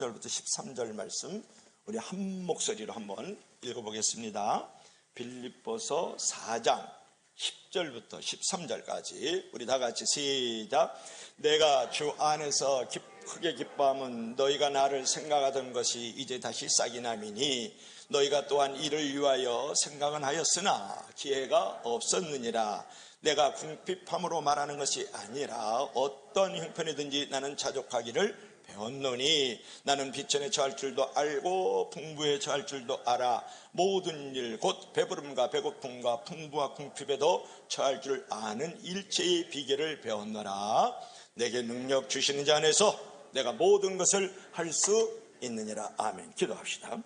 10절부터 13절 말씀 우리 한 목소리로 한번 읽어보겠습니다. 빌립보서 4장 10절부터 13절까지 우리 다 같이 시작. 내가 주 안에서 크게 기뻐함은 너희가 나를 생각하던 것이 이제 다시 싹이 나미니 너희가 또한 이를 위하여 생각은 하였으나 기회가 없었느니라. 내가 궁핍함으로 말하는 것이 아니라 어떤 형편이든지 나는 자족하기를 배웠노니 나는 비천에 처할 줄도 알고 풍부에 처할 줄도 알아. 모든 일 곧 배부름과 배고픔과 풍부와 궁핍에도 처할 줄 아는 일체의 비결을 배웠노라. 내게 능력 주시는 자 안에서 내가 모든 것을 할 수 있느니라. 아멘. 기도합시다.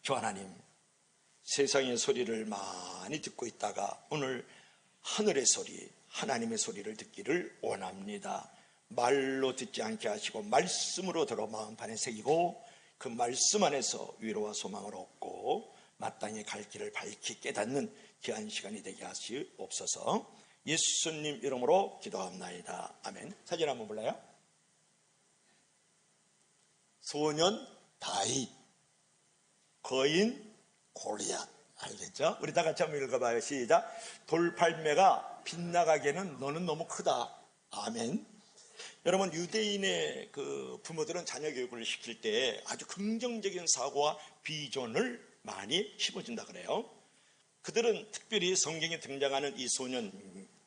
주 하나님, 세상의 소리를 많이 듣고 있다가 오늘 하늘의 소리, 하나님의 소리를 듣기를 원합니다. 말로 듣지 않게 하시고 말씀으로 들어 마음판에 새기고 그 말씀 안에서 위로와 소망을 얻고 마땅히 갈 길을 밝히 깨닫는 귀한 시간이 되게 하시옵소서. 예수님 이름으로 기도합나이다. 아멘. 사진 한번 볼래요? 소년 다윗, 거인 골리앗. 알겠죠? 우리 다 같이 한번 읽어봐요. 시작. 돌팔매가 빗나가기에는 너는 너무 크다. 아멘. 여러분, 유대인의 그 부모들은 자녀 교육을 시킬 때 아주 긍정적인 사고와 비전을 많이 심어준다 그래요. 그들은 특별히 성경에 등장하는 이 소년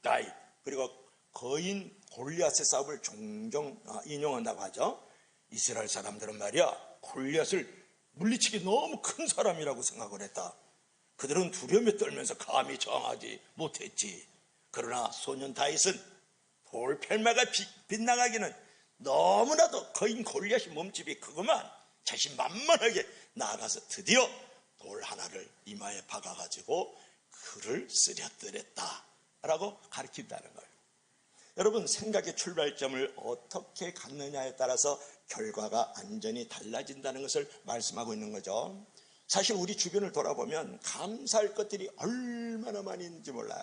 다윗 그리고 거인 골리앗의 싸움을 종종 인용한다고 하죠. 이스라엘 사람들은 말이야 골리앗을 물리치기 너무 큰 사람이라고 생각을 했다. 그들은 두려움에 떨면서 감히 저항하지 못했지. 그러나 소년 다윗은 돌팔매가 빗나가기는 너무나도 거인 골리앗이 몸집이 크구만 자신만만하게 나아가서 드디어 돌 하나를 이마에 박아가지고 그를 쓰러뜨렸다 라고 가르친다는 거예요. 여러분, 생각의 출발점을 어떻게 갖느냐에 따라서 결과가 완전히 달라진다는 것을 말씀하고 있는 거죠. 사실 우리 주변을 돌아보면 감사할 것들이 얼마나 많이 있는지 몰라요.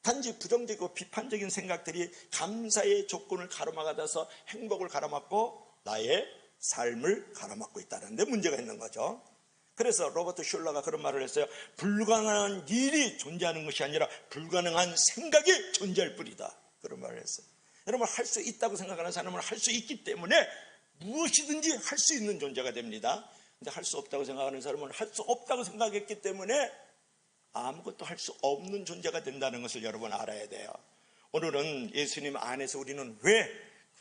단지 부정적이고 비판적인 생각들이 감사의 조건을 가로막아서 행복을 가로막고 나의 삶을 가로막고 있다는 데 문제가 있는 거죠. 그래서 로버트 슐러가 그런 말을 했어요. 불가능한 일이 존재하는 것이 아니라 불가능한 생각이 존재할 뿐이다. 그런 말을 했어요. 여러분, 할 수 있다고 생각하는 사람은 할 수 있기 때문에 무엇이든지 할 수 있는 존재가 됩니다. 근데 할 수 없다고 생각하는 사람은 할 수 없다고 생각했기 때문에 아무것도 할 수 없는 존재가 된다는 것을 여러분 알아야 돼요. 오늘은 예수님 안에서 우리는 왜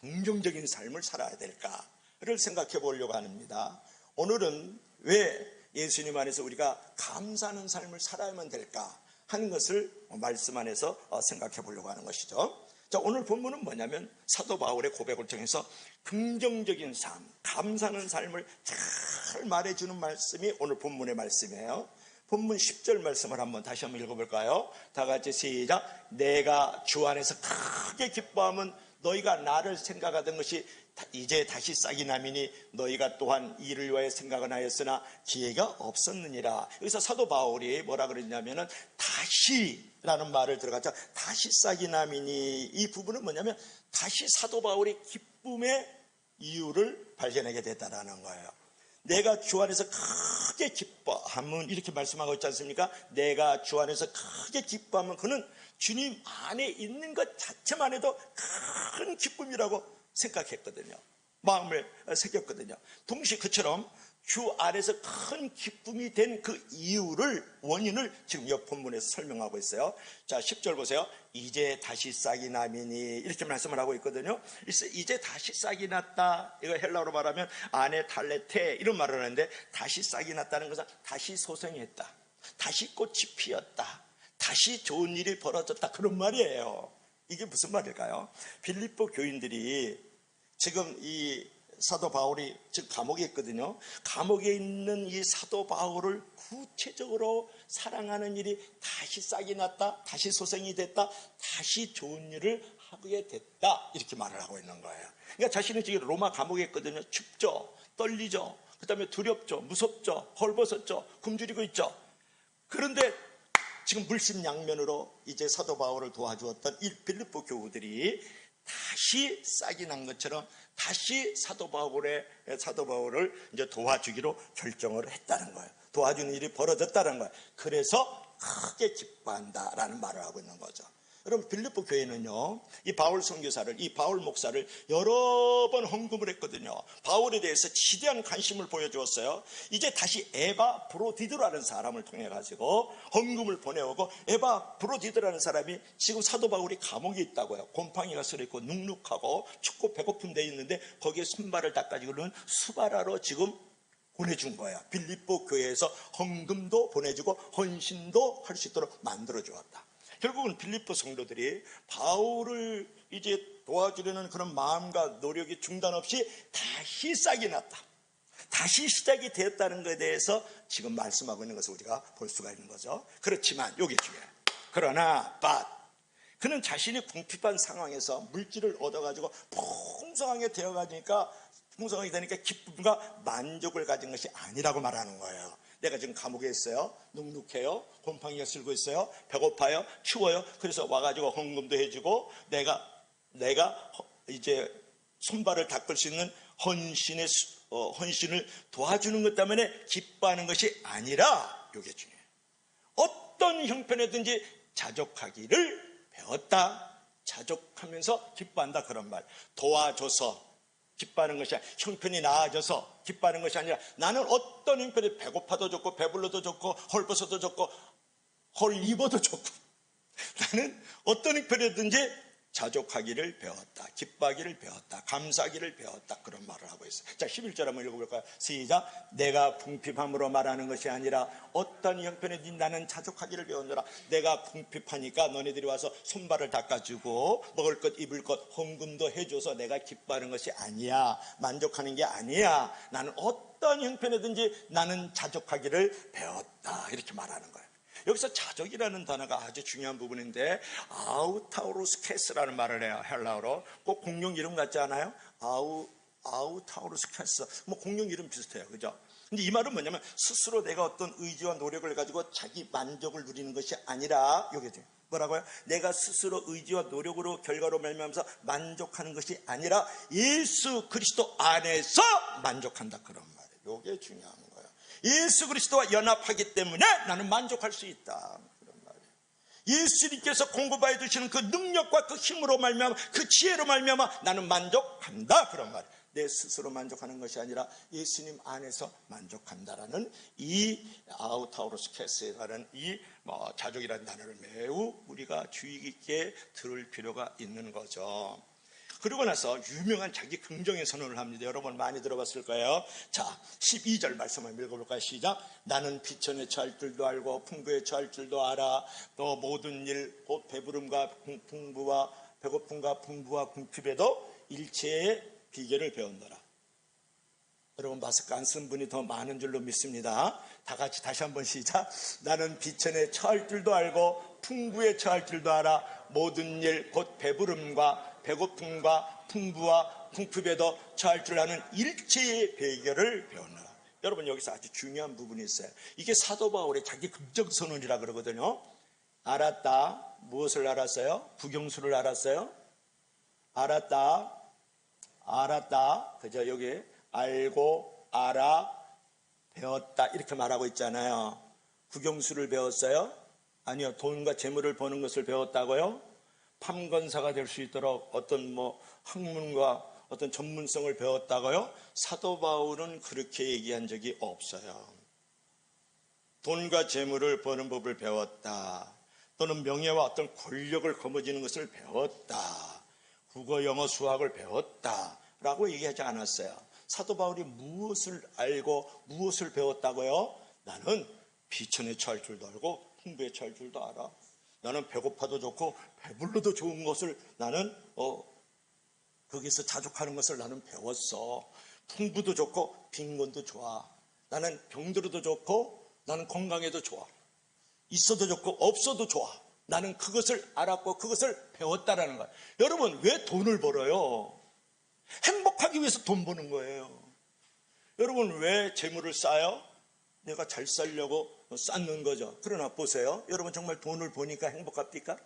긍정적인 삶을 살아야 될까를 생각해 보려고 합니다. 오늘은 왜 예수님 안에서 우리가 감사하는 삶을 살아야만 될까 하는 것을 말씀 안에서 생각해 보려고 하는 것이죠. 자, 오늘 본문은 뭐냐면 사도 바울의 고백을 통해서 긍정적인 삶, 감사하는 삶을 잘 말해주는 말씀이 오늘 본문의 말씀이에요. 본문 10절 말씀을 다시 한번 읽어볼까요? 다 같이 시작. 내가 주 안에서 크게 기뻐하면 너희가 나를 생각하던 것이 이제 다시 싹이 나미니 너희가 또한 이를 위하여 생각은 하였으나 기회가 없었느니라. 여기서 사도 바울이 뭐라 그랬냐면은 다시라는 말을 들어갔죠. 다시 싹이 나미니, 이 부분은 뭐냐면 다시 사도 바울이 기쁨의 이유를 발견하게 됐다라는 거예요. 내가 주 안에서 크게 기뻐하면, 이렇게 말씀하고 있지 않습니까? 내가 주 안에서 크게 기뻐하면 그는 주님 안에 있는 것 자체만 해도 큰 기쁨이라고 생각했거든요. 마음을 새겼거든요. 동시에 그처럼 주 안에서 큰 기쁨이 된 그 이유를, 원인을 지금 옆 본문에서 설명하고 있어요. 자, 10절 보세요. 이제 다시 싹이 나미니, 이렇게 말씀을 하고 있거든요. 이제 다시 싹이 났다, 이거 헬라어로 말하면 아네 탈레테, 이런 말을 하는데, 다시 싹이 났다는 것은 다시 소생했다, 다시 꽃이 피었다, 다시 좋은 일이 벌어졌다, 그런 말이에요. 이게 무슨 말일까요? 빌립보 교인들이 지금 이 사도 바울이 지금 감옥에 있거든요. 감옥에 있는 이 사도 바울을 구체적으로 사랑하는 일이 다시 싹이 났다, 다시 소생이 됐다, 다시 좋은 일을 하게 됐다, 이렇게 말을 하고 있는 거예요. 그러니까 자신은 지금 로마 감옥에 있거든요. 춥죠, 떨리죠, 그 다음에 두렵죠, 무섭죠, 헐벗었죠, 굶주리고 있죠. 그런데 지금 물심양면으로 이제 사도 바울을 도와주었던 이 빌립보 교우들이 다시 싹이 난 것처럼 다시 사도 바울을 이제 도와주기로 결정을 했다는 거예요. 도와주는 일이 벌어졌다는 거예요. 그래서 크게 기뻐한다라는 말을 하고 있는 거죠. 여러분, 빌립보 교회는요, 이 바울 선교사를, 이 바울 목사를 여러 번 헌금을 했거든요. 바울에 대해서 지대한 관심을 보여주었어요. 이제 다시 에바브로디도라는 사람을 통해 가지고 헌금을 보내오고, 에바브로디도라는 사람이 지금 사도 바울이 감옥에 있다고요. 곰팡이가 슬어있고 눅눅하고 춥고 배고픈 데 있는데 거기에 손발을 닦아주고는 수바라로 지금 보내준 거야. 빌립보 교회에서 헌금도 보내주고 헌신도 할 수 있도록 만들어 주었다. 결국은 빌립보 성도들이 바울을 이제 도와주려는 그런 마음과 노력이 중단 없이 다시 싹이 났다, 다시 시작이 되었다는 것에 대해서 지금 말씀하고 있는 것을 우리가 볼 수가 있는 거죠. 그렇지만 이게 중요해요. 그러나 그는 자신이 궁핍한 상황에서 물질을 얻어가지고 풍성하게 되니까 기쁨과 만족을 가진 것이 아니라고 말하는 거예요. 내가 지금 감옥에 있어요. 눅눅해요. 곰팡이가 슬고 있어요. 배고파요. 추워요. 그래서 와가지고 헌금도 해주고 내가 이제 손발을 닦을 수 있는 헌신을 도와주는 것 때문에 기뻐하는 것이 아니라, 이게 중요해요. 어떤 형편이든지 자족하기를 배웠다. 자족하면서 기뻐한다, 그런 말. 도와줘서 기뻐하는 것이 아니라, 형편이 나아져서 기뻐하는 것이 아니라, 나는 어떤 형편이 배고파도 좋고 배불러도 좋고 헐벗어도 좋고 헐 입어도 좋고, 나는 어떤 형편이든지 자족하기를 배웠다, 기뻐하기를 배웠다, 감사하기를 배웠다, 그런 말을 하고 있어요. 자, 11절 한번 읽어볼까요? 시작. 내가 궁핍함으로 말하는 것이 아니라 어떤 형편이든지 나는 자족하기를 배웠노라. 내가 궁핍하니까 너네들이 와서 손발을 닦아주고 먹을 것 입을 것 헌금도 해줘서 내가 기뻐하는 것이 아니야, 만족하는 게 아니야. 나는 어떤 형편이든지 나는 자족하기를 배웠다, 이렇게 말하는 거예요. 여기서 자족이라는 단어가 아주 중요한 부분인데, 아우타우로스케스라는 말을 해요. 헬라어로. 꼭 공룡 이름 같지 않아요? 아우타우로스케스. 뭐 공룡 이름 비슷해요. 그죠? 근데 이 말은 뭐냐면, 스스로 내가 어떤 의지와 노력을 가지고 자기 만족을 누리는 것이 아니라, 요게 뭐라고요? 내가 스스로 의지와 노력으로 결과로 말미암아서 만족하는 것이 아니라 예수 그리스도 안에서 만족한다, 그런 말이에요. 요게 중요한 거예요. 예수 그리스도와 연합하기 때문에 나는 만족할 수 있다, 그런 말이에요. 예수님께서 공급하여 주시는 그 능력과 그 힘으로 말미암아, 그 지혜로 말미암아 나는 만족한다, 그런 말이에요. 내 스스로 만족하는 것이 아니라 예수님 안에서 만족한다라는 이 아우타우로스케스라는 이 자족이라는 단어를 매우 우리가 주의 깊게 들을 필요가 있는 거죠. 그러고 나서 유명한 자기 긍정의 선언을 합니다. 여러분 많이 들어봤을 거예요. 자, 12절 말씀 한번 읽어볼까요? 시작. 나는 비천에 처할 줄도 알고 풍부에 처할 줄도 알아. 또 모든 일 곧 배부름과 풍부와 배고픔과 풍부와 궁핍에도 일체의 비결을 배웠노라. 여러분 마스크 안 쓴 분이 더 많은 줄로 믿습니다. 다 같이 다시 한번 시작. 나는 비천에 처할 줄도 알고 풍부에 처할 줄도 알아. 모든 일 곧 배부름과 배고픔과 풍부와 궁핍에도 처할 줄 아는 일체의 비결을 배웠노라. 여러분 여기서 아주 중요한 부분이 있어요. 이게 사도 바울의 자기 긍정선언이라 그러거든요. 알았다. 무엇을 알았어요? 부경수를 알았어요? 알았다. 그죠? 여기 알고 알아 배웠다 이렇게 말하고 있잖아요. 부경수를 배웠어요? 아니요. 돈과 재물을 버는 것을 배웠다고요? 판건사가 될 수 있도록 어떤 학문과 어떤 전문성을 배웠다고요? 사도 바울은 그렇게 얘기한 적이 없어요. 돈과 재물을 버는 법을 배웠다, 또는 명예와 어떤 권력을 거머쥐는 것을 배웠다, 국어, 영어, 수학을 배웠다 라고 얘기하지 않았어요. 사도 바울이 무엇을 알고 무엇을 배웠다고요? 나는 비천에 처할 줄도 알고 풍부에 처할 줄도 알아. 나는 배고파도 좋고 배불러도 좋은 것을 나는 거기서 자족하는 것을 나는 배웠어. 풍부도 좋고 빈곤도 좋아. 나는 병들어도 좋고 나는 건강해도 좋아. 있어도 좋고 없어도 좋아. 나는 그것을 알았고 그것을 배웠다라는 거예요. 여러분 왜 돈을 벌어요? 행복하기 위해서 돈 버는 거예요. 여러분 왜 재물을 쌓아요? 내가 잘 살려고 쌓는 거죠. 그러나 보세요. 여러분 정말 돈을 버니까 행복합니까?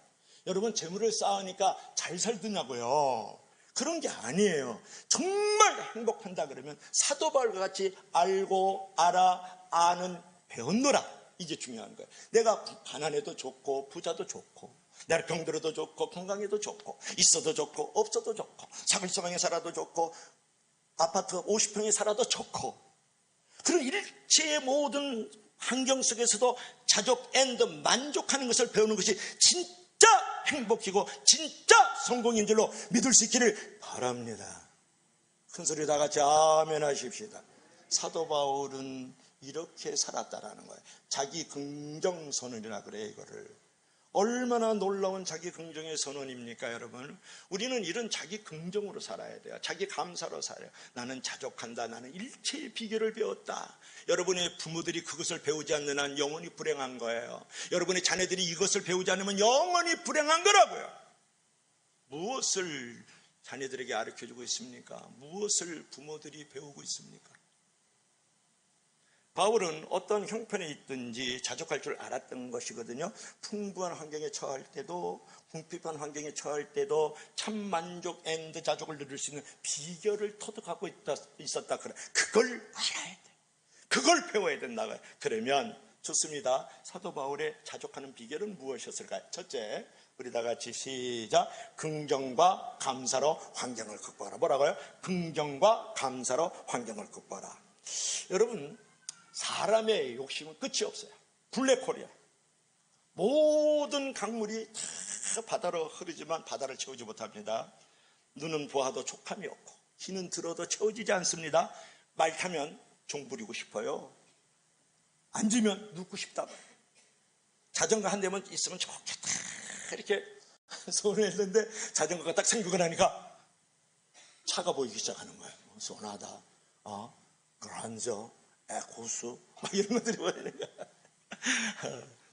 여러분 재물을 쌓으니까 잘 살더냐고요. 그런 게 아니에요. 정말 행복한다 그러면 사도 바울과 같이 알고 알아 아는 배웠노라. 이게 중요한 거예요. 내가 가난해도 좋고 부자도 좋고 내가 병들어도 좋고 건강해도 좋고 있어도 좋고 없어도 좋고 사물서방에 살아도 좋고 아파트 50평에 살아도 좋고 그런 일체의 모든 환경 속에서도 자족 앤드 만족하는 것을 배우는 것이 진짜 행복이고 진짜 성공인 줄로 믿을 수 있기를 바랍니다. 큰소리 다 같이 아멘 하십시다. 사도 바울은 이렇게 살았다라는 거예요. 자기 긍정 선언이라 그래요. 이거를 얼마나 놀라운 자기 긍정의 선언입니까 여러분. 우리는 이런 자기 긍정으로 살아야 돼요. 자기 감사로 살아요. 나는 자족한다. 나는 일체의 비결을 배웠다. 여러분의 부모들이 그것을 배우지 않는 한 영원히 불행한 거예요. 여러분의 자녀들이 이것을 배우지 않으면 영원히 불행한 거라고요. 무엇을 자녀들에게 가르쳐주고 있습니까? 무엇을 부모들이 배우고 있습니까? 바울은 어떤 형편에 있든지 자족할 줄 알았던 것이거든요. 풍부한 환경에 처할 때도 궁핍한 환경에 처할 때도 참 만족 앤드 자족을 누릴 수 있는 비결을 터득하고 있었다. 그걸 알아야 돼. 그걸 배워야 된다고요. 그러면 좋습니다. 사도 바울의 자족하는 비결은 무엇이었을까요? 첫째, 우리 다 같이 시작. 긍정과 감사로 환경을 극복하라. 뭐라고요? 긍정과 감사로 환경을 극복하라. 여러분, 사람의 욕심은 끝이 없어요. 블랙홀이야. 모든 강물이 다 바다로 흐르지만 바다를 채우지 못합니다. 눈은 보아도 촉감이 없고 귀는 들어도 채워지지 않습니다. 말 타면 종 부리고 싶어요. 앉으면 눕고 싶다. 자전거 한 대만 있으면 좋겠다 이렇게 소원을 했는데 자전거가 딱 생기고 나니까 차가 보이기 시작하는 거예요. 소나다, 그란저, 에코스 막 이런 것들이 보이는 거야.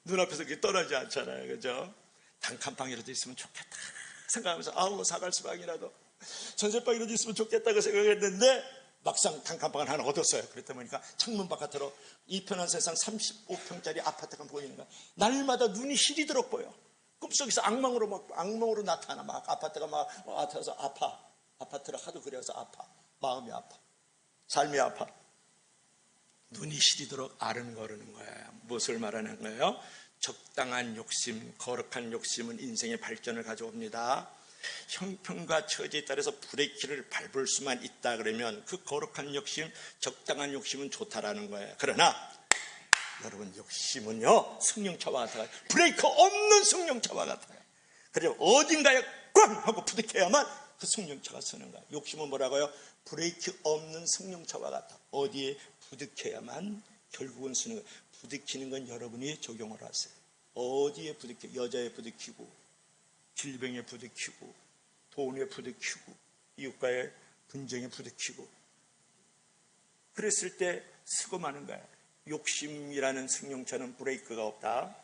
눈앞에서 그게 떨어지지 않잖아요. 그죠? 단칸방이라도 있으면 좋겠다 생각하면서 아우 사갈수방이라도 전세방이라도 있으면 좋겠다고 생각했는데 막상 단칸방을 하나 얻었어요. 그랬다 보니까 창문 바깥으로 이 편한 세상 35평짜리 아파트가 보이는 거야. 날마다 눈이 시리도록 보여. 꿈속에서 악몽으로 나타나. 막 아파트가 막 아파서 아파. 아파트를 하도 그려서 아파. 마음이 아파. 삶이 아파. 눈이 시리도록 아른거리는 거예요. 무엇을 말하는 거예요? 적당한 욕심, 거룩한 욕심은 인생의 발전을 가져옵니다. 형편과 처지에 따라서 브레이크를 밟을 수만 있다 그러면 그 거룩한 욕심, 적당한 욕심은 좋다라는 거예요. 그러나 여러분 욕심은요 승용차와 같아요. 브레이크 없는 승용차와 같아요. 그래서 어딘가에 꽝 하고 부딪혀야만 그 승용차가 서는 거예요. 욕심은 뭐라고요? 브레이크 없는 승용차와 같아. 어디에 부딪혀야만 결국은 쓰는 거예요. 부딪히는 건 여러분이 적용을 하세요. 어디에 부딪혀? 여자에 부딪히고 질병에 부딪히고 돈에 부딪히고 이웃과의 분쟁에 부딪히고 그랬을 때 쓰고 마는 거예요. 욕심이라는 승용차는 브레이크가 없다.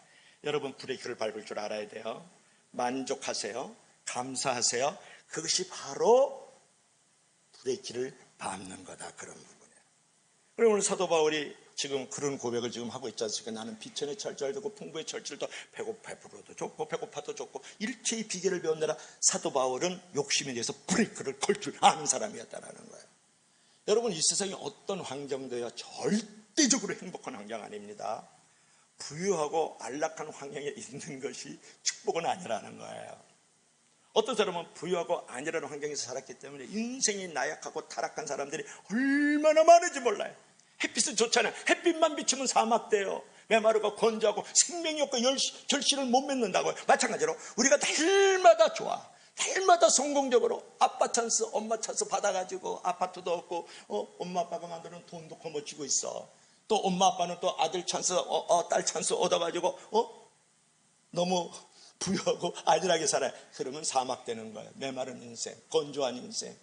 여러분 브레이크를 밟을 줄 알아야 돼요. 만족하세요. 감사하세요. 그것이 바로 브레이크를 밟는 거다. 그런 부분이에요. 그럼 오늘 사도 바울이 지금 그런 고백을 지금 하고 있지 않습니까? 나는 비천의 철저하고 풍부의 철저도 배고파도 좋고 배고파도 좋고 일체의 비결을 배웠느라 사도 바울은 욕심에 대해서 브레이크를 걸 줄 아는 사람이었다는 거예요. 여러분 이 세상에 어떤 환경도요 절대적으로 행복한 환경 아닙니다. 부유하고 안락한 환경에 있는 것이 축복은 아니라는 거예요. 어떤 사람은 부유하고 안일한 환경에서 살았기 때문에 인생이 나약하고 타락한 사람들이 얼마나 많은지 몰라요. 햇빛은 좋잖아요. 햇빛만 비추면 사막돼요. 메마르고 건조하고 생명이 없고 결실을 못 맺는다고요. 마찬가지로 우리가 날마다 좋아. 날마다 성공적으로 아빠 찬스, 엄마 찬스 받아가지고 아파트도 없고 엄마 아빠가 만드는 돈도 거머쥐고 있어. 또 엄마 아빠는 또 아들 찬스, 딸 찬스 얻어가지고 너무 부유하고 안일하게 살아요. 그러면 사막되는 거예요. 메마른 인생, 건조한 인생,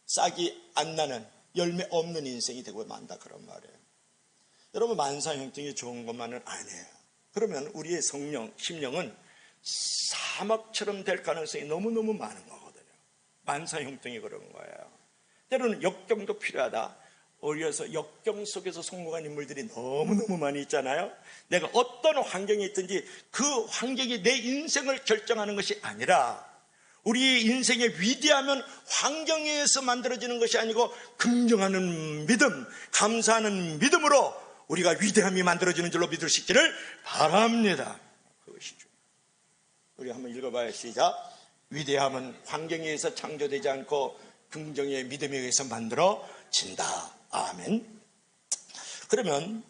싹이 안 나는 열매 없는 인생이 되고 만다 그런 말이에요. 여러분 만사형통이 좋은 것만은 아니에요. 그러면 우리의 심령은 사막처럼 될 가능성이 너무너무 많은 거거든요. 만사형통이 그런 거예요. 때로는 역경도 필요하다. 어려서 역경 속에서 성공한 인물들이 너무너무 많이 있잖아요. 내가 어떤 환경에 있든지 그 환경이 내 인생을 결정하는 것이 아니라 우리 인생의 위대함은 환경에 의해서 만들어지는 것이 아니고 긍정하는 믿음, 감사하는 믿음으로 우리가 위대함이 만들어지는 줄로 믿을 수 있기를 바랍니다. 그것이죠. 우리 한번 읽어봐요. 시작. 위대함은 환경에 의해서 창조되지 않고 긍정의 믿음에 의해서 만들어진다. 아멘. 그러면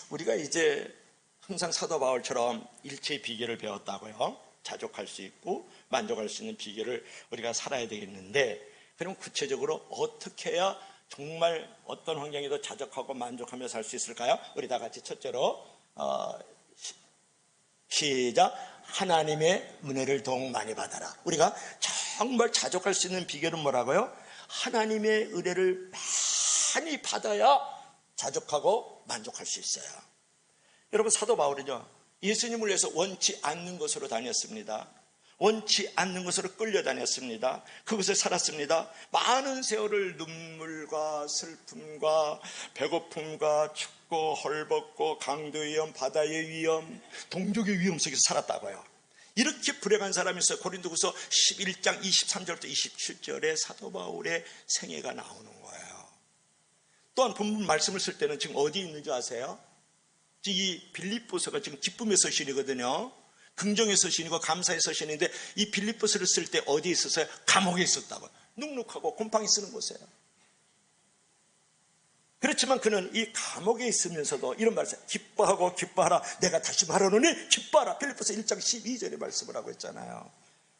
우리가 이제 항상 사도 바울처럼 일체의 비결을 배웠다고요. 자족할 수 있고 만족할 수 있는 비결을 우리가 살아야 되겠는데, 그럼 구체적으로 어떻게 해야 정말 어떤 환경에도 자족하고 만족하며 살 수 있을까요? 우리 다 같이 첫째로 시작. 하나님의 은혜를 더욱 많이 받아라. 우리가 정말 자족할 수 있는 비결은 뭐라고요? 하나님의 은혜를 많이 받아야 자족하고 만족할 수 있어요. 여러분, 사도 바울은요, 예수님을 위해서 원치 않는 곳으로 다녔습니다. 원치 않는 곳으로 끌려다녔습니다. 그곳에 살았습니다. 많은 세월을 눈물과 슬픔과 배고픔과 춥고 헐벗고 강도 위험, 바다의 위험, 동족의 위험 속에서 살았다고요. 이렇게 불행한 사람이 있어요. 고린도후서 11장 23절부터 27절에 사도 바울의 생애가 나오는 거예요. 또한 본문 말씀을 쓸 때는 지금 어디에 있는지 아세요? 이 빌립보서가 지금 기쁨의 서신이거든요. 긍정의 서신이고 감사의 서신인데, 이 빌립보서를 쓸 때 어디에 있었어요? 감옥에 있었다고요. 눅눅하고 곰팡이 쓰는 곳이에요. 그렇지만 그는 이 감옥에 있으면서도 이런 말씀, 기뻐하고 기뻐하라. 내가 다시 말하노니 기뻐하라. 빌립보서 1장 12절에 말씀을 하고 있잖아요.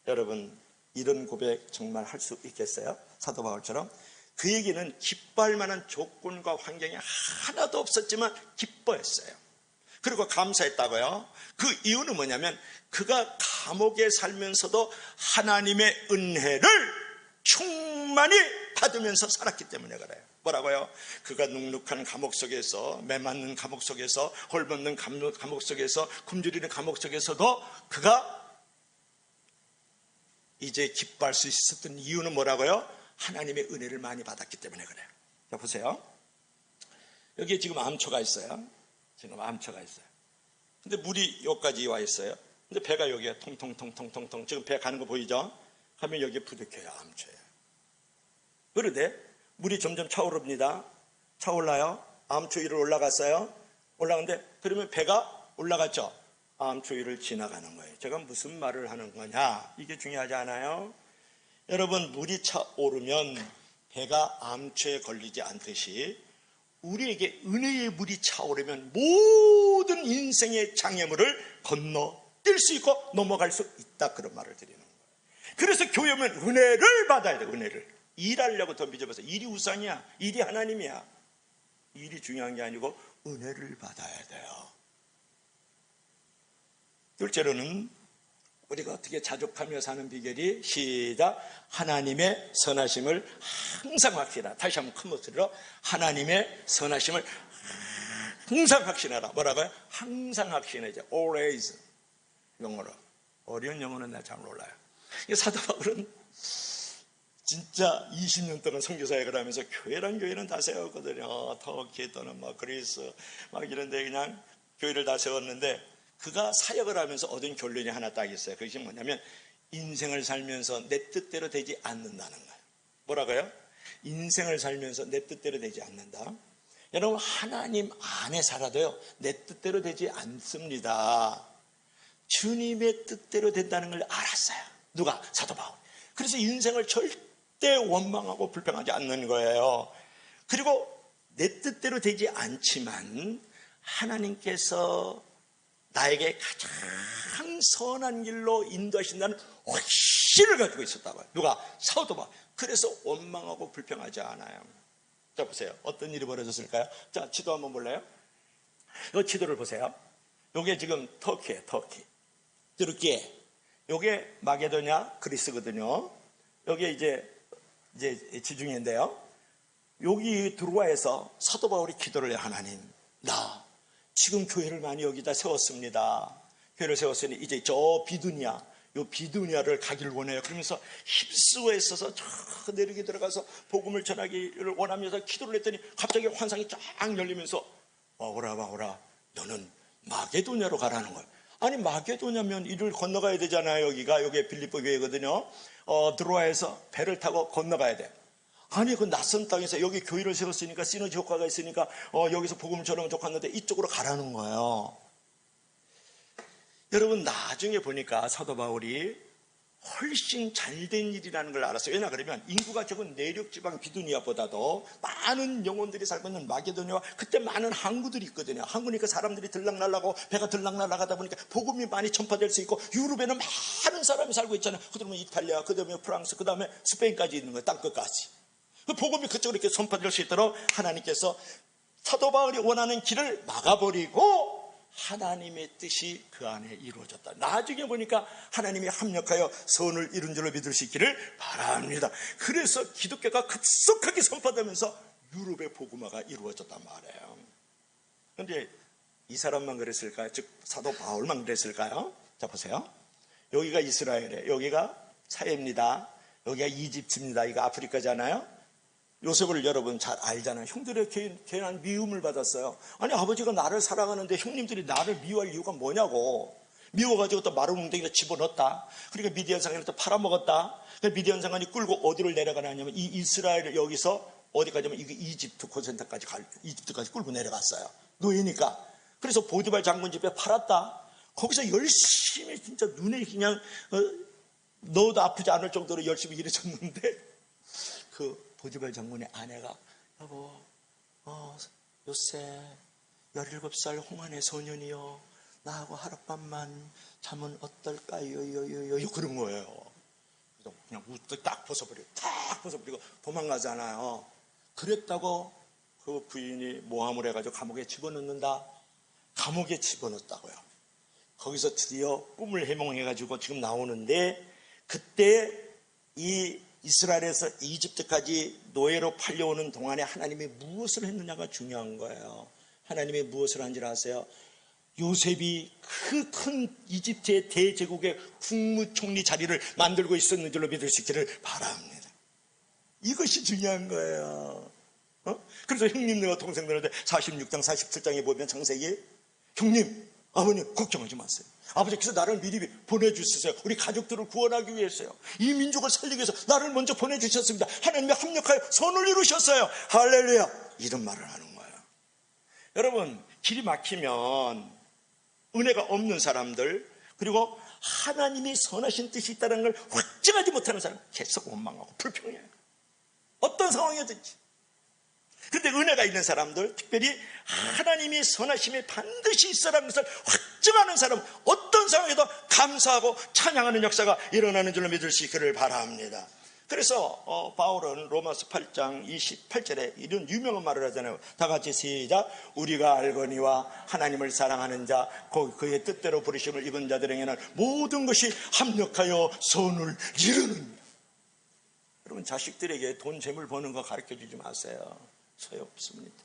여러분, 이런 고백 정말 할 수 있겠어요? 사도 바울처럼. 그에게는 기뻐할 만한 조건과 환경이 하나도 없었지만 기뻐했어요. 그리고 감사했다고요. 그 이유는 뭐냐면 그가 감옥에 살면서도 하나님의 은혜를 충만히 받으면서 살았기 때문에 그래요. 뭐라고요? 그가 눅눅한 감옥 속에서, 매맞는 감옥 속에서, 헐벗는 감옥 속에서, 굶주리는 감옥 속에서도 그가 이제 기뻐할 수 있었던 이유는 뭐라고요? 하나님의 은혜를 많이 받았기 때문에 그래요. 자, 보세요. 여기에 지금 암초가 있어요. 지금 암초가 있어요. 근데 물이 여기까지 와 있어요. 근데 배가 여기에 통통통통통통, 지금 배 가는 거 보이죠? 하면 여기에 부딪혀요. 암초예요. 그런데 물이 점점 차오릅니다. 차올라요. 암초 위로 올라갔어요. 올라가는데 그러면 배가 올라갔죠. 암초 위를 지나가는 거예요. 제가 무슨 말을 하는 거냐, 이게 중요하지 않아요? 여러분, 물이 차오르면 배가 암초에 걸리지 않듯이 우리에게 은혜의 물이 차오르면 모든 인생의 장애물을 건너뛸 수 있고 넘어갈 수 있다, 그런 말을 드리는 거예요. 그래서 교회면 은혜를 받아야 돼요. 은혜를. 일하려고 덤비져봐서 일이 우상이야, 일이 하나님이야. 일이 중요한 게 아니고 은혜를 받아야 돼요. 둘째로는 우리가 어떻게 자족하며 사는 비결이, 시작. 하나님의 선하심을 항상 확신하라. 다시 한번 큰 목소리로 하나님의 선하심을 항상 확신하라. 뭐라고요? 항상 확신해야죠. Always. 영어로. 어려운 영어는 나 잘 몰라요. 사도 바울은 진짜 20년 동안 선교사역을 하면서 교회란 교회는 다 세웠거든요. 터키 또는 그리스 이런 데 그냥 교회를 다 세웠는데, 그가 사역을 하면서 얻은 결론이 하나 딱 있어요. 그것이 뭐냐면 인생을 살면서 내 뜻대로 되지 않는다는 거예요. 뭐라고요? 인생을 살면서 내 뜻대로 되지 않는다. 여러분, 하나님 안에 살아도요, 내 뜻대로 되지 않습니다. 주님의 뜻대로 된다는 걸 알았어요. 누가? 사도 바울. 그래서 인생을 절대 원망하고 불평하지 않는 거예요. 그리고 내 뜻대로 되지 않지만 하나님께서 나에게 가장 선한 길로 인도하신다는 확신을 가지고 있었다고요. 누가? 사도 바울. 그래서 원망하고 불평하지 않아요. 자, 보세요. 어떤 일이 벌어졌을까요? 자, 지도 한번 볼래요? 이 지도를 보세요. 이게 지금 터키예요. 터키. 뚜르키에. 이게 마게도냐, 그리스거든요. 여기 이제 지중해인데요. 여기 드루아에서 사도 바울이 기도를 해요. 하나님, 나 지금 교회를 많이 여기다 세웠습니다. 교회를 세웠으니 이제 저 비두니아, 요 비두니아를 가기를 원해요. 그러면서 힙스에 있어서 저 내륙에 들어가서 복음을 전하기를 원하면서 기도를 했더니 갑자기 환상이 쫙 열리면서 오라 너는 마게도냐로 가라는 거예요. 아니, 마게도냐면 이를 건너가야 되잖아요. 여기가 빌립보 교회거든요. 드로아에서 배를 타고 건너가야 돼. 아니 그 낯선 땅에서 여기 교회를 세웠으니까 시너지 효과가 있으니까 여기서 복음을 전하면 좋겠는데 이쪽으로 가라는 거예요. 여러분 나중에 보니까 사도 바울이 훨씬 잘된 일이라는 걸 알았어요. 왜냐 그러면 인구가 적은 내륙지방 비두니아보다도 많은 영혼들이 살고 있는 마게도니아와 그때 많은 항구들이 있거든요. 항구니까 사람들이 들락날락하고 배가 들락날락하다 보니까 복음이 많이 전파될 수 있고 유럽에는 많은 사람이 살고 있잖아요. 그 다음에 이탈리아, 그 다음에 프랑스, 그 다음에 스페인까지 있는 거예요. 땅끝까지. 그 복음이 그쪽으로 이렇게 전파될 수 있도록 하나님께서 사도 바울이 원하는 길을 막아버리고 하나님의 뜻이 그 안에 이루어졌다. 나중에 보니까 하나님이 합력하여 선을 이룬 줄로 믿을 수 있기를 바랍니다. 그래서 기독교가 급속하게 선포되면서 유럽의 복음화가 이루어졌단 말이에요. 그런데 이 사람만 그랬을까요? 즉 사도 바울만 그랬을까요? 자 보세요. 여기가 이스라엘이에요. 여기가 사해입니다. 여기가 이집트입니다. 이거 아프리카잖아요. 요셉을 여러분 잘 알잖아요. 형들의 괜한 미움을 받았어요. 아니 아버지가 나를 사랑하는데 형님들이 나를 미워할 이유가 뭐냐고. 미워가지고 또 마른 웅덩이에 집어넣었다. 그러니까 미디안 상인을 또 팔아먹었다. 미디안 상인이 끌고 어디를 내려가냐면 이 이스라엘을 여기서 어디까지면 이집트 고센터까지 이집트까지 끌고 내려갔어요. 노예니까. 그래서 보디발 장군 집에 팔았다. 거기서 열심히 진짜 눈에 그냥 넣어도 아프지 않을 정도로 열심히 일해줬는데 그 보디발 장군의 아내가 여보 요새 17살 홍안의 소년이요 나하고 하룻밤만 자면 어떨까요? 그런 거예요. 그래서 그냥 우뚝 딱 벗어버리고 도망가잖아요. 그랬다고 그 부인이 모함을 해가지고 감옥에 집어넣는다. 감옥에 집어넣었다고요. 거기서 드디어 꿈을 해몽해가지고 지금 나오는데 그때 이 이스라엘에서 이집트까지 노예로 팔려오는 동안에 하나님이 무엇을 했느냐가 중요한 거예요. 하나님이 무엇을 한지 아세요? 요셉이 그 큰 이집트의 대제국의 국무총리 자리를 만들고 있었는 줄로 믿을 수 있기를 바랍니다. 이것이 중요한 거예요. 그래서 형님들과 동생들한테 46장 47장에 보면 창세기 형님 아버님 걱정하지 마세요. 아버지께서 나를 미리 보내주셨어요. 우리 가족들을 구원하기 위해서요. 이 민족을 살리기 위해서 나를 먼저 보내주셨습니다. 하나님이 합력하여 선을 이루셨어요. 할렐루야. 이런 말을 하는 거예요. 여러분 길이 막히면 은혜가 없는 사람들 그리고 하나님이 선하신 뜻이 있다는 걸 확증하지 못하는 사람 계속 원망하고 불평해요. 어떤 상황이든지. 그런데 은혜가 있는 사람들 특별히 하나님이 선하심이 반드시 있어라는 것을 확증하는 사람 어떤 상황에도 감사하고 찬양하는 역사가 일어나는 줄로 믿을 수 있기를 바랍니다. 그래서 바울은 로마서 8장 28절에 이런 유명한 말을 하잖아요. 다 같이 시작. 우리가 알거니와 하나님을 사랑하는 자 그의 뜻대로 부르심을 입은 자들에게는 모든 것이 합력하여 선을 이루는. 여러분 자식들에게 돈 재물 버는 거 가르쳐주지 마세요. 소용없습니다.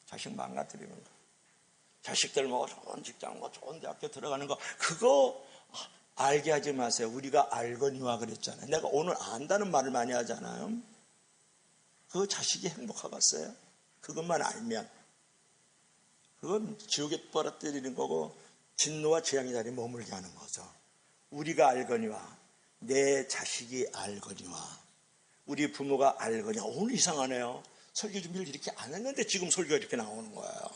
자식 망가뜨리는 거. 자식들 뭐 좋은 직장 뭐 좋은 대학교 들어가는 거 그거 알게 하지 마세요. 우리가 알거니와 그랬잖아요. 내가 오늘 안다는 말을 많이 하잖아요. 그 자식이 행복하겠어요? 그것만 알면 그건 지옥에 빨아들이는 거고 진노와 재앙의 자리에 머물게 하는 거죠. 우리가 알거니와 내 자식이 알거니와 우리 부모가 알거니와. 오늘 이상하네요. 설교 준비를 이렇게 안 했는데 지금 설교가 이렇게 나오는 거예요.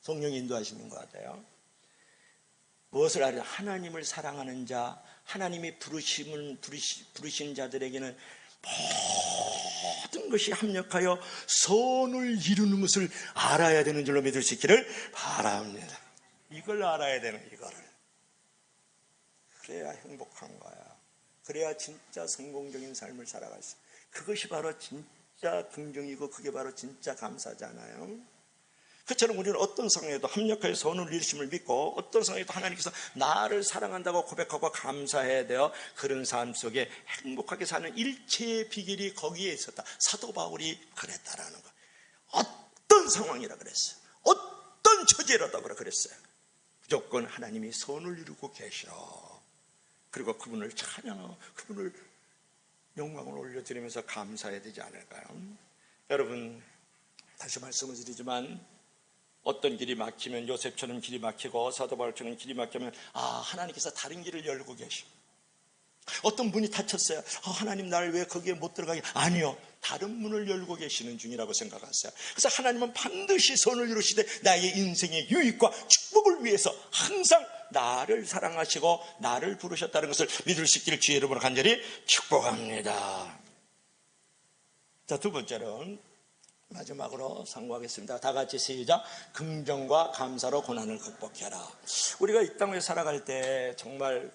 성령이 인도하시는 것 같아요. 무엇을 알아요? 하나님을 사랑하는 자, 하나님이 부르신 자들에게는 모든 것이 합력하여 선을 이루는 것을 알아야 되는 줄로 믿을 수 있기를 바랍니다. 이걸 알아야 되는 이거를. 그래야 행복한 거야. 그래야 진짜 성공적인 삶을 살아갈 수. 그것이 바로 진짜 긍정이고 그게 바로 진짜 감사잖아요. 그처럼 우리는 어떤 상황에도 합력하여 선을 이루심을 믿고 어떤 상황에도 하나님께서 나를 사랑한다고 고백하고 감사해야 돼요. 그런 삶 속에 행복하게 사는 일체의 비결이 거기에 있었다. 사도 바울이 그랬다라는 거. 어떤 상황이라 그랬어요. 어떤 처지라도 그랬어요. 무조건 하나님이 선을 이루고 계시러. 그리고 그분을 찬양하고 그분을 영광을 올려드리면서 감사해야 되지 않을까요? 여러분 다시 말씀을 드리지만 어떤 길이 막히면 요셉처럼 길이 막히고 사도 바울처럼 길이 막히면 하나님께서 다른 길을 열고 계시고 어떤 문이 닫혔어요. 하나님 나를 왜 거기에 못 들어가게? 아니요. 다른 문을 열고 계시는 중이라고 생각하세요. 그래서 하나님은 반드시 선을 이루시되 나의 인생의 유익과 축복을 위해서 항상 나를 사랑하시고 나를 부르셨다는 것을 믿을 수 있기를 주의 이름으로 간절히 축복합니다. 자, 두 번째는 마지막으로 상고하겠습니다. 다 같이 시작. 긍정과 감사로 고난을 극복해라. 우리가 이 땅에 살아갈 때 정말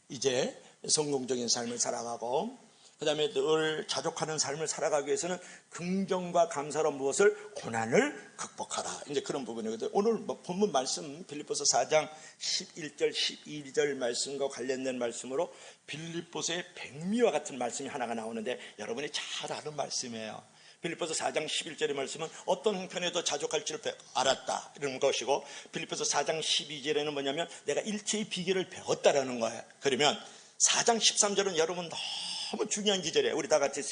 이제 성공적인 삶을 살아가고 그 다음에 늘 자족하는 삶을 살아가기 위해서는 긍정과 감사로 무엇을? 고난을 극복하라. 이제 그런 부분이거든요. 오늘 본문 말씀 빌립보서 4장 11절 12절 말씀과 관련된 말씀으로 빌립보서의 백미와 같은 말씀이 하나가 나오는데 여러분이 잘 아는 말씀이에요. 빌립보서 4장 11절의 말씀은 어떤 형편에도 자족할 줄 알았다 이런 것이고, 빌립보서 4장 12절에는 뭐냐면 내가 일체의 비결을 배웠다라는 거예요. 그러면 4장 13절은 여러분 너무 중요한 기절이에요. 우리 다 같이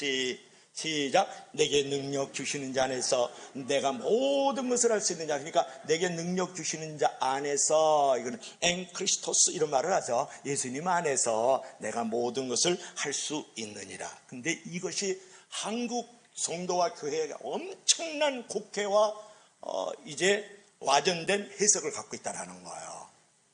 시작. 내게 능력 주시는 자 안에서 내가 모든 것을 할 수 있는 자. 그러니까 내게 능력 주시는 자 안에서, 이거는 엥크리스토스 이런 말을 하죠. 예수님 안에서 내가 모든 것을 할 수 있느니라. 근데 이것이 한국 성도와 교회에 엄청난 곡해와 이제 와전된 해석을 갖고 있다는 거예요.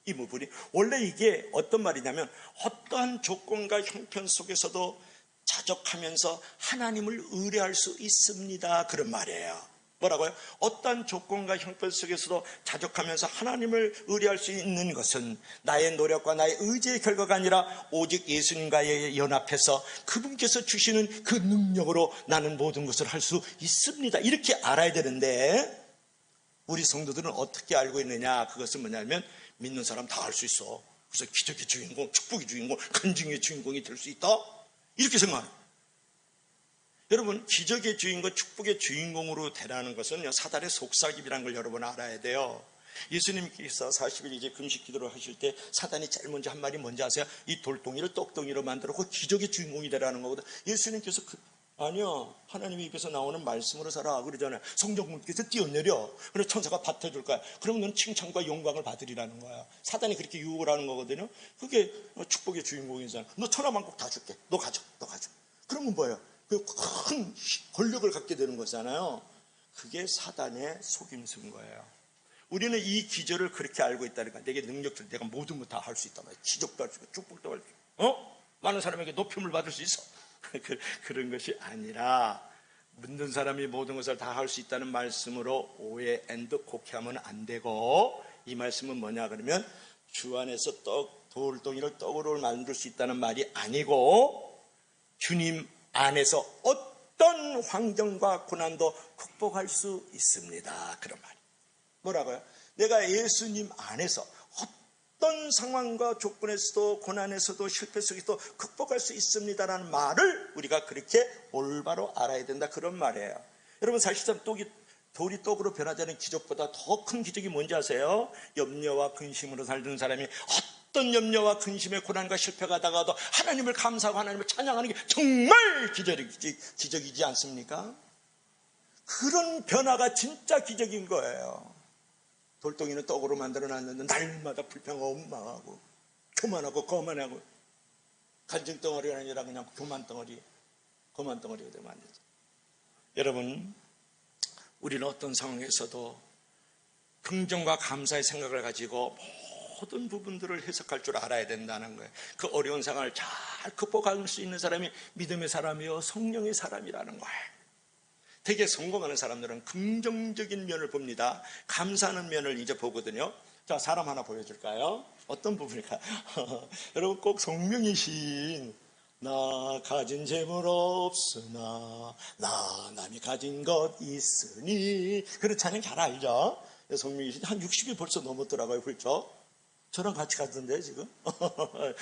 이 부분이 원래 이게 어떤 말이냐면 어떠한 조건과 형편 속에서도 자족하면서 하나님을 의뢰할 수 있습니다, 그런 말이에요. 뭐라고요? 어떠한 조건과 형편 속에서도 자족하면서 하나님을 의뢰할 수 있는 것은 나의 노력과 나의 의지의 결과가 아니라 오직 예수님과의 연합해서 그분께서 주시는 그 능력으로 나는 모든 것을 할 수 있습니다, 이렇게 알아야 되는데 우리 성도들은 어떻게 알고 있느냐? 그것은 뭐냐면 믿는 사람 다 할 수 있어. 그래서 기적의 주인공, 축복의 주인공, 간증의 주인공이 될 수 있다, 이렇게 생각해요. 여러분, 기적의 주인공, 축복의 주인공으로 되라는 것은 사단의 속삭임이라는 걸 여러분 알아야 돼요. 예수님께서 40일 이제 금식 기도를 하실 때 사단이 제일 먼저 한 말이 뭔지 아세요? 이 돌덩이를 떡덩이로 만들어 그 기적의 주인공이 되라는 거거든. 예수님께서 아니요, 하나님의 입에서 나오는 말씀으로 살아 그러잖아요. 성령님께서 뛰어내려, 그래서 천사가 밭해줄 거야. 그럼 넌 칭찬과 영광을 받으리라는 거야. 사단이 그렇게 유혹을 하는 거거든요. 그게 축복의 주인공이잖아. 너 천하만국 다 줄게, 너 가져. 그러면 뭐예요? 그 큰 권력을 갖게 되는 거잖아요. 그게 사단의 속임수인 거예요. 우리는 이 기절을 그렇게 알고 있다니까. 내게 능력들, 내가 모든 거 다 할 수 있다. 기적도 할 수 있고 축복도 할 수 있고, 많은 사람에게 높임을 받을 수 있어. 그런 것이 아니라 믿는 사람이 모든 것을 다 할 수 있다는 말씀으로 오해 앤드 곡해하면 안 되고, 이 말씀은 뭐냐 그러면 주 안에서 돌덩이를 떡으로 만들 수 있다는 말이 아니고 주님 안에서 어떤 환경과 고난도 극복할 수 있습니다, 그런 말이. 뭐라고요? 내가 예수님 안에서 어떤 상황과 조건에서도 고난에서도 실패 속에서도 극복할 수 있습니다라는 말을 우리가 그렇게 올바로 알아야 된다, 그런 말이에요. 여러분, 사실상 돌이 떡으로 변하자는 기적보다 더 큰 기적이 뭔지 아세요? 염려와 근심으로 살던 사람이 어떤 염려와 근심의 고난과 실패가 다가도 하나님을 감사하고 하나님을 찬양하는 게 정말 기적이지 않습니까? 그런 변화가 진짜 기적인 거예요. 돌덩이는 떡으로 만들어놨는데 날마다 불평하고 원망하고 교만하고 거만하고, 간증덩어리가 아니라 그냥 거만덩어리가 되면 안 되죠. 여러분, 우리는 어떤 상황에서도 긍정과 감사의 생각을 가지고 모든 부분들을 해석할 줄 알아야 된다는 거예요. 그 어려운 상황을 잘 극복할 수 있는 사람이 믿음의 사람이요 성령의 사람이라는 거예요. 되게 성공하는 사람들은 긍정적인 면을 봅니다. 감사하는 면을 이제 보거든요. 자, 사람 하나 보여줄까요? 어떤 부분일까요? 여러분, 꼭 송명희 시인 나 가진 재물 없으나 나 남이 가진 것 있으니, 그런 찬양 잘 알죠? 송명희 시인 한 60이 벌써 넘었더라고요. 그렇죠? 저랑 같이 갔던데 지금.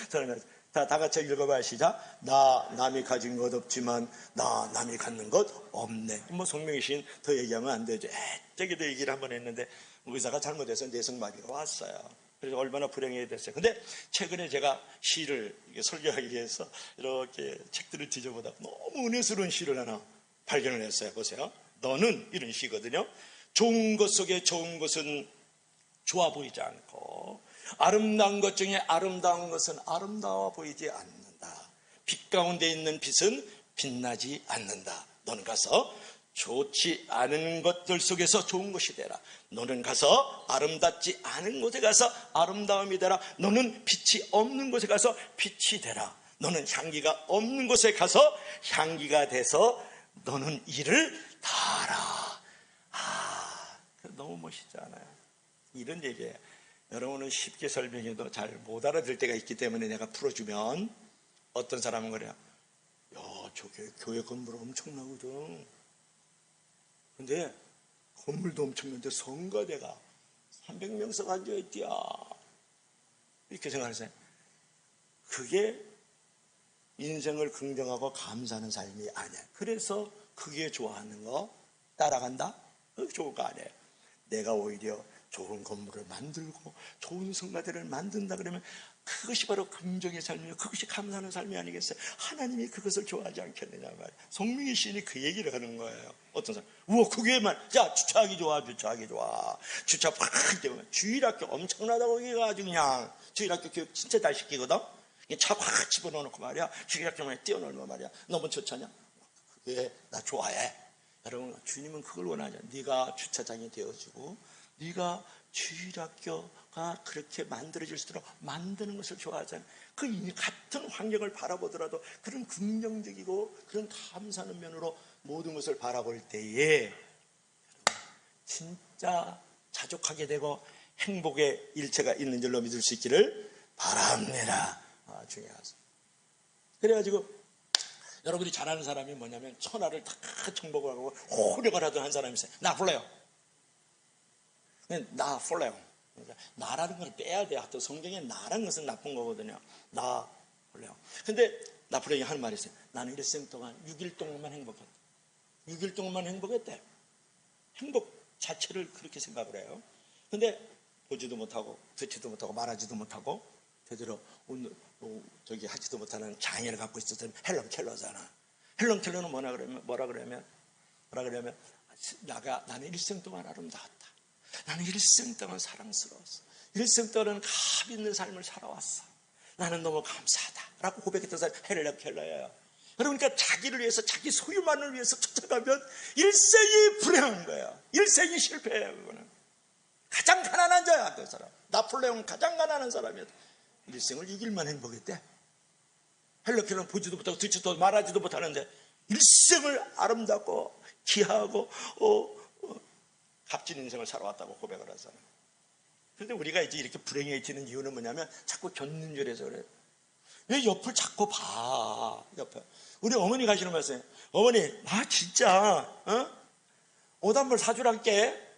저랑 같이. 다 같이 읽어봐요. 시작. 나 남이 가진 것 없지만 나 남이 갖는 것 없네. 뭐 송명희 시인 더 얘기하면 안 되죠. 저기도 얘기를 한번 했는데 의사가 잘못해서 내성마비가 왔어요. 그래서 얼마나 불행해야 됐어요. 근데 최근에 제가 시를 설교하기 위해서 이렇게 책들을 뒤져보다 너무 은혜스러운 시를 하나 발견을 했어요. 보세요. 너는, 이런 시거든요. 좋은 것 속에 좋은 것은 좋아 보이지 않고 아름다운 것 중에 아름다운 것은 아름다워 보이지 않는다. 빛 가운데 있는 빛은 빛나지 않는다. 너는 가서 좋지 않은 것들 속에서 좋은 것이 되라. 너는 가서 아름답지 않은 곳에 가서 아름다움이 되라. 너는 빛이 없는 곳에 가서 빛이 되라. 너는 향기가 없는 곳에 가서 향기가 돼서 너는 이를 다하라. 너무 멋있지 않아요? 이런 얘기예요. 여러분은 쉽게 설명해도 잘 못 알아들 때가 있기 때문에 내가 풀어주면 어떤 사람은 그래요. 야, 저 교회 건물 엄청나거든. 근데 건물도 엄청난데 성가대가 300명씩 앉아있디야. 이렇게 생각하세요. 그게 인생을 긍정하고 감사하는 삶이 아니야. 그래서 그게 좋아하는 거 따라간다? 그게 좋은 거 아니에요. 내가 오히려 좋은 건물을 만들고 좋은 성가대를 만든다 그러면 그것이 바로 긍정의 삶이고 그것이 감사하는 삶이 아니겠어요? 하나님이 그것을 좋아하지 않겠느냐 말이에요. 송민기 시인이 그 얘기를 하는 거예요. 어떤 사람, 우와 그게 자 주차하기 좋아, 주차하기 좋아. 주차 팍 때문에 주일학교 엄청나다고 거기가 아주 그냥 주일학교 교육 진짜 잘 시키거든. 차 확 집어넣어놓고 말이야. 주일학교만 뛰어놀면 말이야. 너무 좋잖냐? 그게 나 좋아해. 여러분 주님은 그걸 원하죠. 네가 주차장이 되어지고 네가 주일학교가 그렇게 만들어질 수 있도록 만드는 것을 좋아하잖아요. 그 같은 환경을 바라보더라도 그런 긍정적이고 그런 감사하는 면으로 모든 것을 바라볼 때에 진짜 자족하게 되고 행복의 일체가 있는 줄로 믿을 수 있기를 바랍니다. 중요하죠. 그래가지고 여러분이 잘 아는 사람이 뭐냐면 천하를 다 정복을 하고 호력을 하던 한 사람이 있어요. 나폴레옹. 나폴레옹. 나라는 걸 빼야 돼요. 또 성경에 나라는 것은 나쁜 거거든요. 나폴레옹. 근데 나폴레옹이 하는 말이 있어요. 나는 일생 동안 6일 동안만 행복했다. 6일 동안만 행복했대. 행복 자체를 그렇게 생각을 해요. 근데 보지도 못하고 듣지도 못하고 말하지도 못하고 제대로 저기 하지도 못하는 장애를 갖고 있었던 헬런 켈러잖아. 헬런 켈러는 뭐라 그러면 나는 일생 동안 아름다웠다. 나는 일생 동안 사랑스러웠어. 일생 동안 값 있는 삶을 살아왔어. 나는 너무 감사하다 라고 고백했던 사람이 헬런 켈러예요. 그러니까 자기를 위해서 자기 소유만을 위해서 쫓아가면 일생이 불행한 거예요. 일생이 실패해요. 그거는 가장 가난한 자야. 그 사람 나폴레옹 가장 가난한 사람이었다. 일생을 6일만 행복했대. 헬런 켈러는 보지도 못하고 듣지도 말하지도 못하는데 일생을 아름답고 귀하고 값진 인생을 살아왔다고 고백을 하잖아요. 그런데 우리가 이제 이렇게 불행해지는 이유는 뭐냐면 자꾸 견눈질해서 그래요. 왜 옆을 자꾸 봐? 옆에 우리 어머니 가시는 말씀이에요. 어머니 나 진짜 옷 한 벌 사주랄게.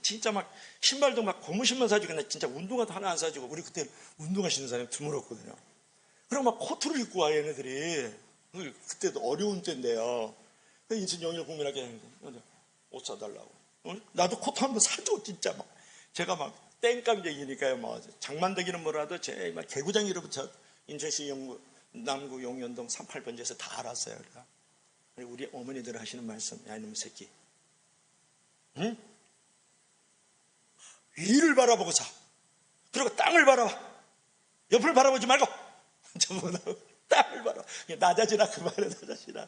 진짜 막 신발도 막 고무 신발 사주고 나 진짜 운동화도 하나 안 사주고. 우리 그때 운동화 신는 사람이 드물었거든요. 그럼 막 코트를 입고 와 얘네들이. 그때도 어려운 때인데요. 인천 영일 국민학교 했는데 옷 사달라고. 나도 코트 한번 사줘 진짜 막. 제가 막 땡깡쟁이니까요. 뭐 장만대기는 뭐라도 제 막 개구장이로부터 인천시 남구 용현동 38번지에서 다 알았어요. 그러니까. 우리 어머니들 하시는 말씀, 야 이놈의 새끼, 응? 위를 바라보고 사. 그리고 땅을 바라봐. 옆을 바라보지 말고 전부 땅을 바라봐. 낮아지라 그 말에 낮아지라.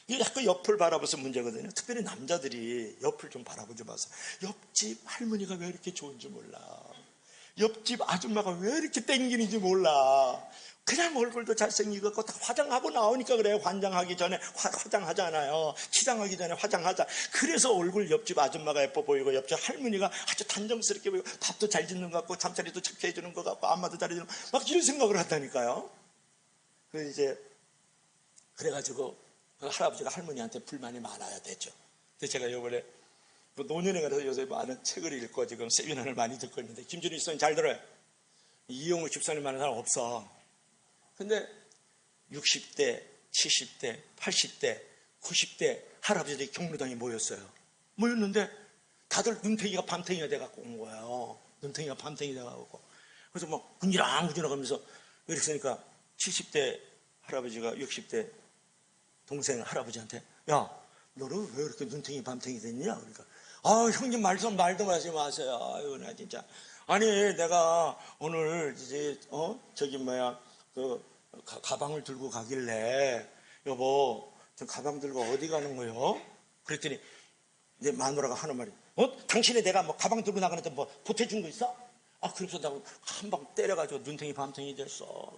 이게 자꾸 옆을 바라봐서 문제거든요. 특별히 남자들이 옆을 좀 바라보지 마세요. 옆집 할머니가 왜 이렇게 좋은지 몰라. 옆집 아줌마가 왜 이렇게 땡기는지 몰라. 그냥 얼굴도 잘생기고 다 화장하고 나오니까 그래요. 환장하기 전에 화장하잖아요. 치장하기 전에 화장하자. 그래서 얼굴 옆집 아줌마가 예뻐 보이고 옆집 할머니가 아주 단정스럽게 보이고 밥도 잘 짓는 것 같고 잠자리도 착해 해주는 것 같고 안마도 잘해주는 것 같고 막 이런 생각을 한다니까요. 그래가지고 그 할아버지가 할머니한테 불만이 많아야 되죠. 근데 제가 이번에 노년에 가서 요새 많은 책을 읽고 지금 세미나를 많이 듣고 있는데 김준일 선생님 잘 들어요. 이용우 집사님 하는 사람 없어. 근데 60대, 70대, 80대, 90대 할아버지들이 경로당에 모였어요. 모였는데 다들 눈탱이가 밤탱이가 돼갖고 온 거예요. 눈탱이가 밤탱이 돼갖고. 그래서 막 군이랑 하면서 이렇게 쓰니까 70대 할아버지가 60대 동생 할아버지한테 야 너는 왜 이렇게 눈탱이 밤탱이 됐냐? 그러니까 형님 말도 하지 마세요. 아유 나 진짜 아니 내가 오늘 이제 저기 뭐야 그 가방을 들고 가길래 여보 저 가방 들고 어디 가는 거요? 그랬더니 내 마누라가 하는 말이 당신이 내가 뭐 가방 들고 나가는데 뭐 보태준 거 있어? 아 그래서 내가 한 방 때려가지고 눈탱이 밤탱이 됐어.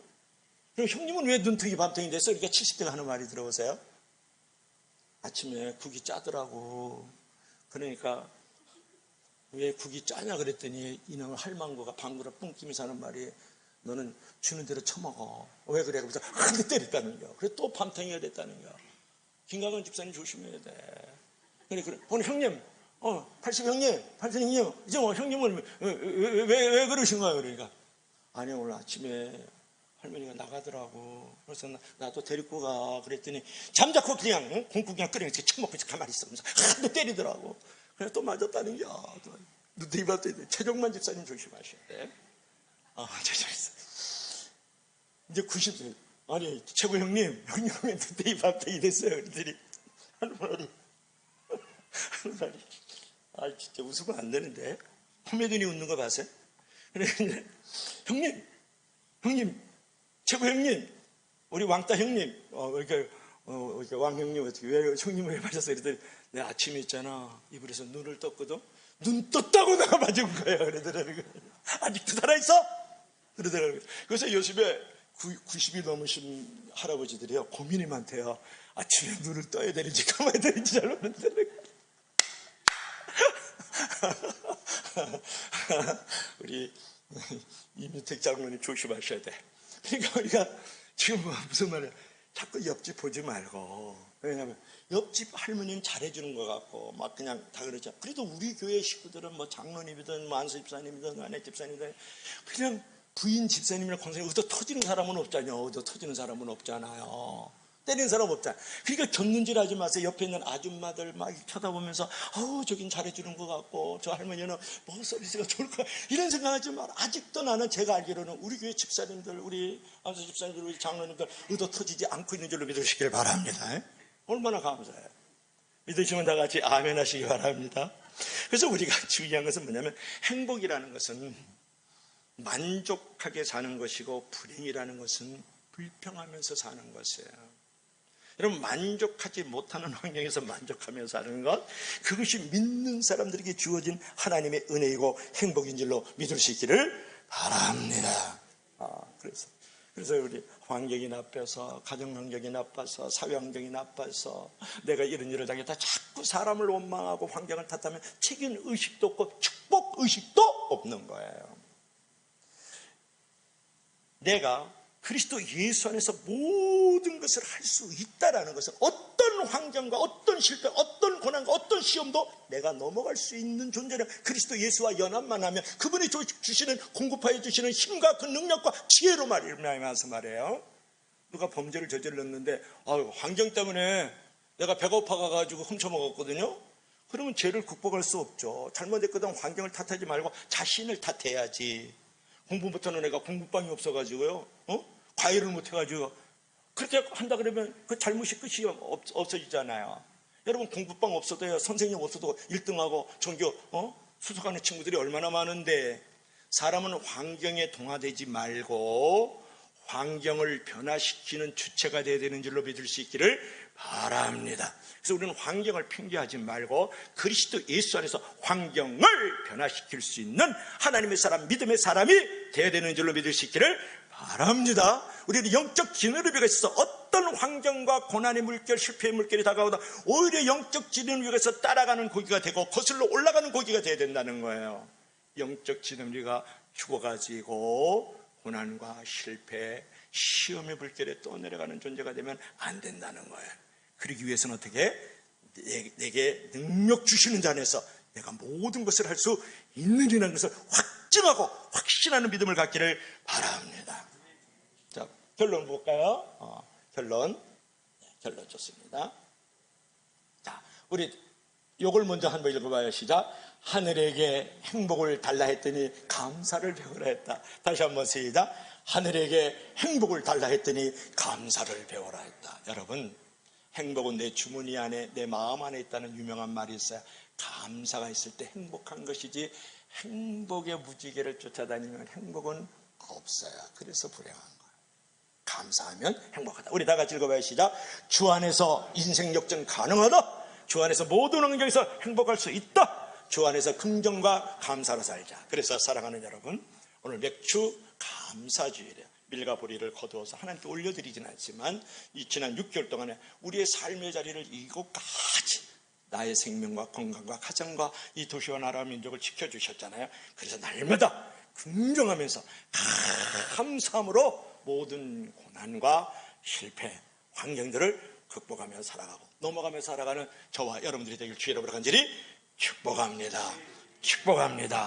그럼 형님은 왜 눈탱이 밤탱이 됐어? 이렇게 70대가 하는 말이 들어보세요. 아침에 국이 짜더라고. 그러니까 왜 국이 짜냐 그랬더니 이놈의 할망구가 방구를 뿡끼면서 하는 말이 너는 주는 대로 처먹어. 왜 그래? 그래서 한 대 때렸다는 거야. 그래서 또 밤탱이가 됐다는 거야. 김강원 집사님 조심해야 돼. 그러니까 오늘 형님 80 형님 이제 뭐 형님은 왜 그러신 거예요? 그러니까 아니 오늘 아침에 할머니가 나가더라고. 그래서 나도 데리고 가. 그랬더니 잠자코 그냥 공국 그냥 끓여서 처먹고 가만히 있으면서 한 대 때리더라고. 그래서 또 맞았다는 거야. 눈탱이 밤탱이. 최종만 집사님 조심하셔야 돼. 죄송했어. 이제 90세. 아니 최고 형님은 눈탱이 밤탱이 됐어요. 그랬더니 하는 말이 진짜 웃으면 안 되는데 코미디언이 웃는 거 봤어요? 그래 형님 최고 형님 우리 왕따 형님 이렇게 왕 형님 어떻게 왜 형님을 왜 맞았어? 그랬더니 내가 아침에 있잖아 이불에서 눈을 떴거든. 눈 떴다고 내가 맞은 거야. 그러더라고요. 아직도 살아있어? 그러더라고요. 그래서 요즘에 90이 넘으신 할아버지들이요 고민이 많대요. 아침에 눈을 떠야 되는지 감아야 되는지 잘 모르는데 우리 이민택 장로님 조심하셔야 돼. 그러니까 우리가 지금 무슨 말이야 자꾸 옆집 보지 말고. 왜냐하면 옆집 할머니는 잘해주는 것 같고 막 그냥 다 그러죠. 그래도 우리 교회 식구들은 뭐 장로님이든 뭐 안수 집사님이든 아내 집사님이든 그냥 부인 집사님이나 권사님 의도 터지는 사람은 없잖아요. 의도 터지는 사람은 없잖아요. 때리는 사람 없잖아. 그러니까 곁눈질 하지 마세요. 옆에 있는 아줌마들 막 쳐다보면서 저긴 잘해주는 것 같고 저 할머니는 뭐 서비스가 좋을 것 같고 이런 생각하지 마라. 아직도 나는 제가 알기로는 우리 교회 집사님들 우리 안수 집사님들 우리 장로님들 의도 터지지 않고 있는 줄로 믿으시길 바랍니다. 얼마나 감사해요. 믿으시면 다 같이 아멘 하시기 바랍니다. 그래서 우리가 중요한 것은 뭐냐면 행복이라는 것은 만족하게 사는 것이고 불행이라는 것은 불평하면서 사는 것이에요. 여러분 만족하지 못하는 환경에서 만족하면서 사는 것 그것이 믿는 사람들에게 주어진 하나님의 은혜이고 행복인 줄로 믿을 수 있기를 바랍니다. 그래서 우리 환경이 나빠서 가정 환경이 나빠서 사회 환경이 나빠서 내가 이런 일을 당했다 자꾸 사람을 원망하고 환경을 탓하면 책임 의식도 없고 축복 의식도 없는 거예요. 내가 그리스도 예수 안에서 모든 것을 할 수 있다라는 것은 어떤 환경과 어떤 실패, 어떤 고난과 어떤 시험도 내가 넘어갈 수 있는 존재는 그리스도 예수와 연합만 하면 그분이 주시는 공급하여 주시는 힘과 그 능력과 지혜로 말이면서 말이에요. 누가 범죄를 저질렀는데 환경 때문에 내가 배가 고파가지고 훔쳐먹었거든요. 그러면 죄를 극복할 수 없죠. 잘못했거든 환경을 탓하지 말고 자신을 탓해야지. 공부부터는 내가 공부방이 없어가지고요. 과외를 못해가지고 그렇게 한다 그러면 그 잘못이 끝이 없어지잖아요. 여러분 공부방 없어도요. 선생님 없어도 1등하고 전교 수석하는 친구들이 얼마나 많은데 사람은 환경에 동화되지 말고 환경을 변화시키는 주체가 되어야 되는 줄로 믿을 수 있기를 바랍니다. 그래서 우리는 환경을 핑계하지 말고 그리스도 예수 안에서 환경을 변화시킬 수 있는 하나님의 사람, 믿음의 사람이 되어야 되는 줄로 믿을 수 있기를 바랍니다. 우리는 영적 진흙을 위해서 어떤 환경과 고난의 물결, 실패의 물결이 다가오다 오히려 영적 진흙을 위해서 따라가는 고기가 되고 거슬러 올라가는 고기가 되어야 된다는 거예요. 영적 진흙이가 죽어가지고 고난과 실패, 시험의 물결에 떠내려가는 존재가 되면 안 된다는 거예요. 그러기 위해서는 어떻게? 내게 능력 주시는 자 안에서 내가 모든 것을 할 수 있느니라는 것을 확증하고 확신하는 믿음을 갖기를 바랍니다. 자, 결론 볼까요? 결론 좋습니다. 자, 우리 요걸 먼저 한번 읽어봐요. 시작. 하늘에게 행복을 달라 했더니 감사를 배우라 했다. 다시 한번 시작. 하늘에게 행복을 달라 했더니 감사를 배우라 했다. 여러분, 행복은 내 주머니 안에 내 마음 안에 있다는 유명한 말이 있어요. 감사가 있을 때 행복한 것이지 행복의 무지개를 쫓아다니면 행복은 없어요. 그래서 불행한 거예요. 감사하면 행복하다. 우리 다 같이 읽어봐요. 시작. 주 안에서 인생 역전 가능하다. 주 안에서 모든 환경에서 행복할 수 있다. 주 안에서 긍정과 감사로 살자. 그래서 사랑하는 여러분, 오늘 맥주 감사주일이에요. 밀과 보리를 거두어서 하나님께 올려드리지는 않지만 이 지난 6개월 동안에 우리의 삶의 자리를 7가지 나의 생명과 건강과 가정과 이 도시와 나라와 민족을 지켜주셨잖아요. 그래서 날마다 긍정하면서 감사함으로 모든 고난과 실패, 환경들을 극복하며 살아가고 넘어가며 살아가는 저와 여러분들이 되길 주의 이름으로 간절히 축복합니다. 축복합니다.